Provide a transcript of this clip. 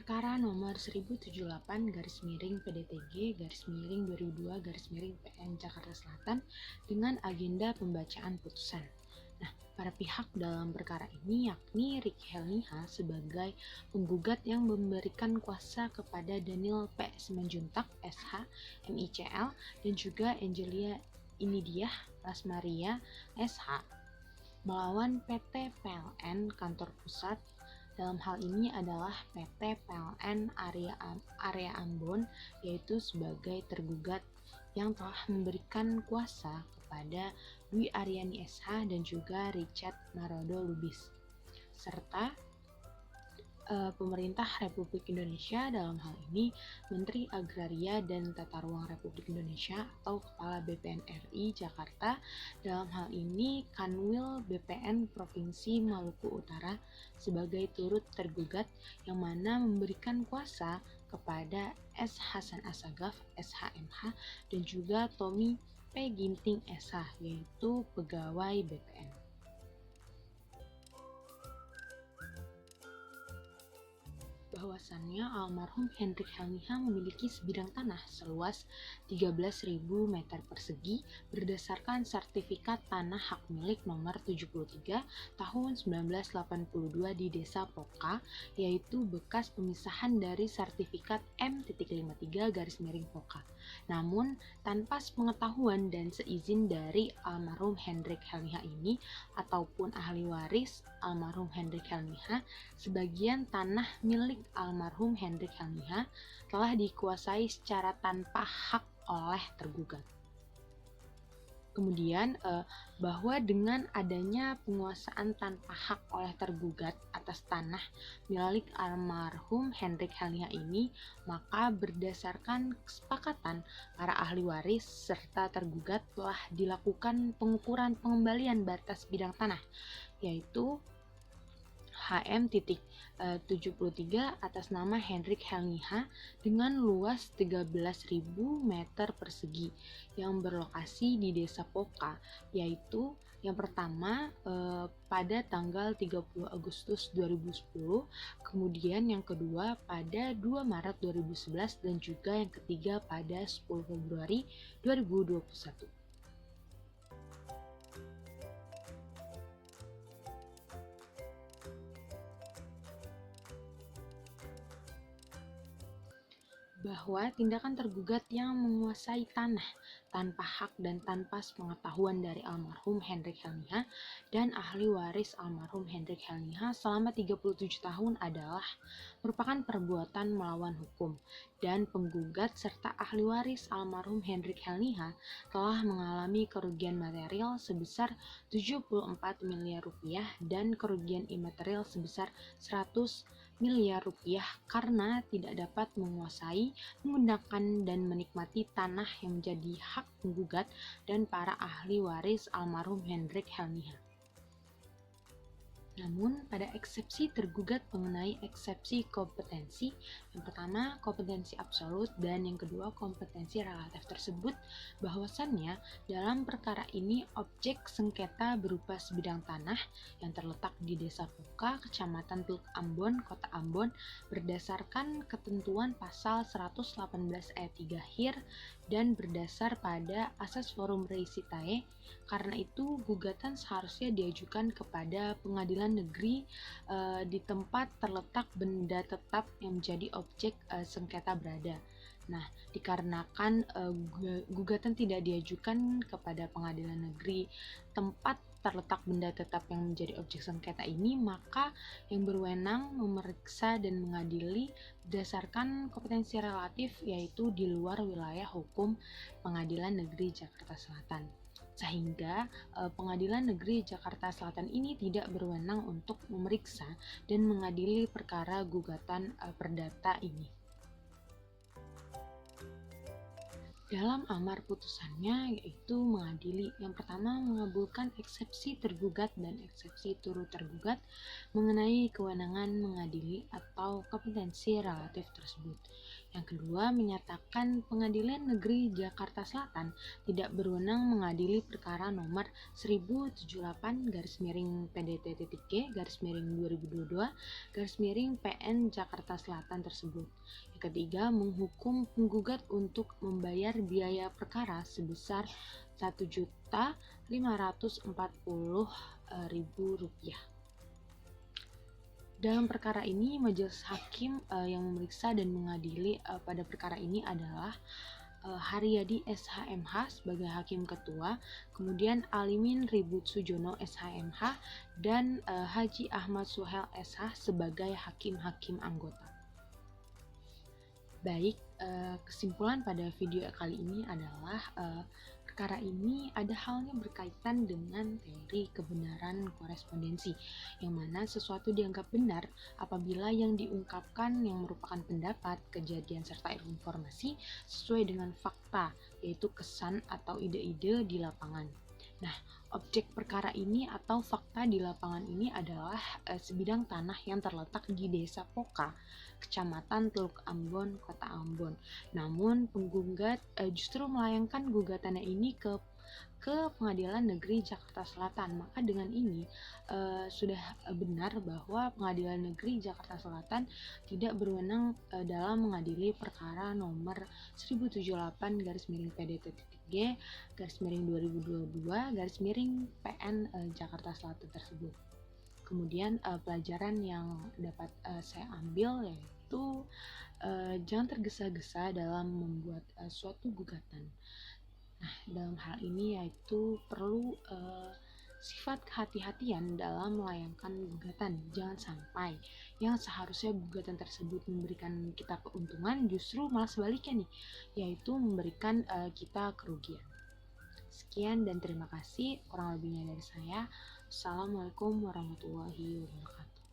Perkara nomor 1078/PDTG/2002/PN Jakarta Selatan dengan agenda pembacaan putusan. Nah, para pihak dalam perkara ini yakni Ricky Helniha sebagai penggugat yang memberikan kuasa kepada Daniel P. Simanjuntak, SH, MICL, dan juga Angelia Inidiah Lasmaria, SH, melawan PT PLN Kantor Pusat. Dalam hal ini adalah PT PLN Area Ambon, yaitu sebagai tergugat yang telah memberikan kuasa kepada Dwi Aryani SH dan juga Richard Marodo Lubis, serta pemerintah Republik Indonesia, dalam hal ini Menteri Agraria dan Tata Ruang Republik Indonesia atau Kepala BPN RI Jakarta, dalam hal ini Kanwil BPN Provinsi Maluku Utara sebagai turut tergugat, yang mana memberikan kuasa kepada S. Hasan Assagaf, SHMH, dan juga Tommy P. Ginting SH, yaitu pegawai BPN. Bahwasannya almarhum Hendrik Helniha memiliki sebidang tanah seluas 13.000 meter persegi berdasarkan sertifikat tanah hak milik nomor 73 tahun 1982 di Desa Poka, yaitu bekas pemisahan dari sertifikat M.53/Poka. Namun, tanpa sepengetahuan dan seizin dari almarhum Hendrik Helniha ini ataupun ahli waris almarhum Hendrik Helniha, sebagian tanah milik almarhum Hendrik Helniha telah dikuasai secara tanpa hak oleh tergugat. Kemudian bahwa dengan adanya penguasaan tanpa hak oleh tergugat atas tanah milik almarhum Hendrik Helniha ini, maka berdasarkan kesepakatan para ahli waris serta tergugat telah dilakukan pengukuran pengembalian batas bidang tanah, yaitu HM.73 atas nama Hendrik Helniha dengan luas 13.000 meter persegi yang berlokasi di Desa Poka, yaitu yang pertama pada tanggal 30 Agustus 2010, kemudian yang kedua pada 2 Maret 2011, dan juga yang ketiga pada 10 Februari 2021. Bahwa tindakan tergugat yang menguasai tanah tanpa hak dan tanpa sepengetahuan dari almarhum Hendrik Helniha dan ahli waris almarhum Hendrik Helniha selama 37 tahun adalah merupakan perbuatan melawan hukum, dan penggugat serta ahli waris almarhum Hendrik Helniha telah mengalami kerugian material sebesar 74 miliar rupiah dan kerugian imaterial sebesar 100 miliar rupiah karena tidak dapat menguasai, menggunakan, dan menikmati tanah yang menjadi hak penggugat dan para ahli waris almarhum Hendrik Helniha. Namun, pada eksepsi tergugat mengenai eksepsi kompetensi, yang pertama kompetensi absolut dan yang kedua kompetensi relatif tersebut, bahwasannya dalam perkara ini objek sengketa berupa sebidang tanah yang terletak di Desa Poka, Kecamatan Teluk Ambon, Kota Ambon, berdasarkan ketentuan pasal 118 ayat 3 HIR dan berdasar pada asas forum rei citae. Karena itu, gugatan seharusnya diajukan kepada pengadilan negeri di tempat terletak benda tetap yang menjadi objek sengketa berada. Nah, dikarenakan gugatan tidak diajukan kepada pengadilan negeri tempat terletak benda tetap yang menjadi objek sengketa ini, maka yang berwenang memeriksa dan mengadili berdasarkan kompetensi relatif, yaitu di luar wilayah hukum Pengadilan Negeri Jakarta Selatan. Sehingga Pengadilan Negeri Jakarta Selatan ini tidak berwenang untuk memeriksa dan mengadili perkara gugatan perdata ini. Dalam amar putusannya, yaitu mengadili yang pertama mengabulkan eksepsi tergugat dan eksepsi turut tergugat mengenai kewenangan mengadili atau kompetensi relatif tersebut. Yang kedua, menyatakan Pengadilan Negeri Jakarta Selatan tidak berwenang mengadili perkara nomor 1078-PDT-G-2022-PN Jakarta Selatan tersebut. Yang ketiga, menghukum penggugat untuk membayar biaya perkara sebesar Rp1.540.000. Dalam perkara ini, majelis hakim yang memeriksa dan mengadili pada perkara ini adalah Haryadi SHMH sebagai hakim ketua, kemudian Alimin Ribut Sujono SHMH, dan Haji Ahmad Suhel SH sebagai hakim-hakim anggota. Baik, kesimpulan pada video kali ini adalah perkara ini ada halnya berkaitan dengan teori kebenaran korespondensi, yang mana sesuatu dianggap benar apabila yang diungkapkan yang merupakan pendapat, kejadian, serta informasi sesuai dengan fakta, yaitu kesan atau ide-ide di lapangan. Nah, objek perkara ini atau fakta di lapangan ini adalah sebidang tanah yang terletak di Desa Poka, Kecamatan Teluk Ambon, Kota Ambon. Namun penggugat justru melayangkan gugatannya ini ke Pengadilan Negeri Jakarta Selatan. Maka dengan ini sudah benar bahwa Pengadilan Negeri Jakarta Selatan tidak berwenang dalam mengadili perkara nomor 1078-PDT-G-2022-PN Jakarta Selatan tersebut. Kemudian pelajaran yang dapat saya ambil yaitu jangan tergesa-gesa dalam membuat suatu gugatan. Nah, dalam hal ini yaitu perlu sifat kehati-hatian dalam melayangkan gugatan. Jangan sampai yang seharusnya gugatan tersebut memberikan kita keuntungan justru malah sebaliknya nih, yaitu memberikan kita kerugian. Sekian dan terima kasih, kurang lebihnya dari saya. Assalamualaikum warahmatullahi wabarakatuh.